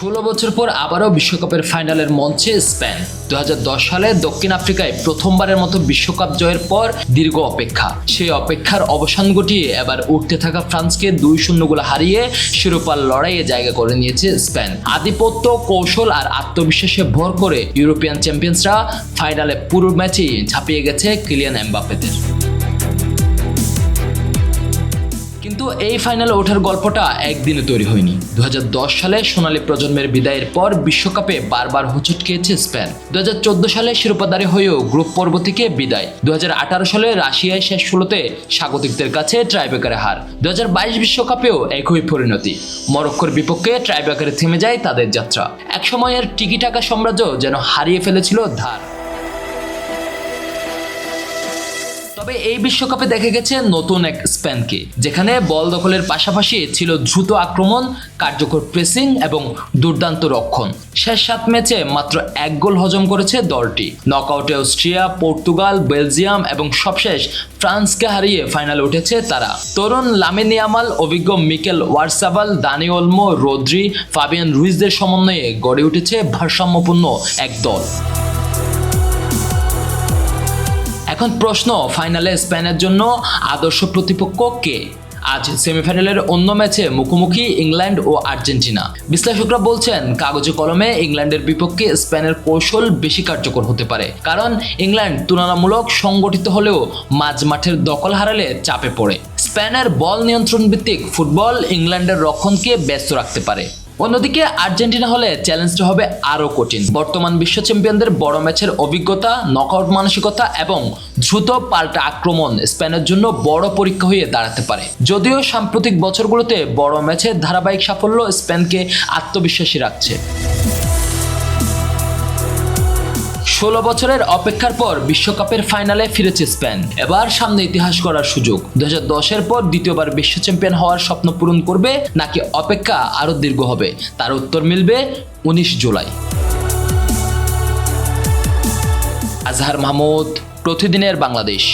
16 বছর পর আবারও বিশ্বকাপের ফাইনালের মঞ্চে স্পেন। 2010 সালে দক্ষিণ আফ্রিকায় প্রথমবারের মতো বিশ্বকাপ জয়ের পর দীর্ঘ অপেক্ষা, সেই অপেক্ষার অবসান ঘটিয়ে এবার উঠতে থাকা ফ্রান্সকে 2-0 গোলে হারিয়ে শিরোপার লড়াইয়ে জায়গা করে নিয়েছে স্পেন। আধিপত্য, কৌশল আর আত্মবিশ্বাসে ভর করে ইউরোপিয়ান চ্যাম্পিয়ন্সরা ফাইনালে পুরো ম্যাচেই ঝাঁপিয়ে গেছে কিলিয়ান এমবাপ্পেদের। কিন্তু এই ফাইনালে ওঠার গল্পটা একদিনে তৈরি হয়নি। 2010 সালে সোনালী প্রজন্মের বিদায়ের পর বিশ্বকাপে বারবার হোঁচট খেয়েছে স্পেন। 2014 সালে শিরোপাধারী হয়েও গ্রুপ পর্ব থেকে বিদায়। 2018 সালে রাশিয়ায় শেষ 16তে স্বাগতিকদের কাছে ট্রাইব্রেকারে হার। 2022 বিশ্বকাপেও একই পরিণতি, মরক্কোর বিপক্ষে ট্রাইব্রেকারে থেমে যায় তাদের যাত্রা। একসময়ের টিকি-টাকা সাম্রাজ্য যেন হারিয়ে ফেলেছিল ধার। তবে এই বিশ্বকাপে দেখা গেছে নতুন এক স্পেনকে, যেখানে বল দখলের পাশাপাশি ছিল দ্রুত আক্রমণ, কার্যকর প্রেসিং এবং দুর্দান্ত রক্ষণ। শেষ 7 ম্যাচে মাত্র 1 গোল হজম করেছে দলটি। নকআউটে অস্ট্রিয়া, পর্তুগাল, বেলজিয়াম এবং সবশেষ ফ্রান্সকে হারিয়ে ফাইনালে উঠেছে তারা। তরুণ লামিন ইয়ামাল, অভিজ্ঞ Mikel Oyarzabal, Dani Olmo, Rodri, Fabian রুইজদের সমন্বয়ে গড়ে উঠেছে ভারসাম্যপূর্ণ এক দল। এখন প্রশ্ন, ফাইনালে স্পেনের জন্য আদর্শ প্রতিপক্ষ কে? আজ সেমিফাইনালের অন্য ম্যাচে মুখোমুখি ইংল্যান্ড ও আর্জেন্টিনা। বিশ্লেষকরা বলছেন, কাগজে কলমে ইংল্যান্ডের বিপক্ষে স্পেনের কৌশল বেশি কার্যকর হতে পারে, কারণ ইংল্যান্ড তুলনামূলক সংগঠিত হলেও মাঝ মাঠের দখল হারালে চাপে পড়ে। স্পেনের বল নিয়ন্ত্রণ ভিত্তিক ফুটবল ইংল্যান্ডের রক্ষণকে ব্যস্ত রাখতে পারে। অন্যদিকে আর্জেন্টিনা হলে চ্যালেঞ্জটা হবে আরও কঠিন। বর্তমান বিশ্ব চ্যাম্পিয়নদের বড় ম্যাচের অভিজ্ঞতা, নকআউট মানসিকতা এবং দ্রুত পাল্টা আক্রমণ স্পেনের জন্য বড় পরীক্ষা হয়ে দাঁড়াতে পারে। যদিও সাম্প্রতিক বছরগুলোতে বড় ম্যাচের ধারাবাহিক সাফল্য স্পেনকে আত্মবিশ্বাসী রাখছে। 16 বছরের অপেক্ষার পর বিশ্বকাপের ফাইনালে ফিরেছে স্পেন। এবার সামনে ইতিহাস করার সুযোগ। 2010-এর পর দ্বিতীয়বার বিশ্ব চ্যাম্পিয়ন হওয়ার স্বপ্ন পূরণ করবে, নাকি অপেক্ষা আরও দীর্ঘ হবে? তার উত্তর মিলবে 19 জুলাই। আজহার মাহমুদ, প্রতিদিনের বাংলাদেশ।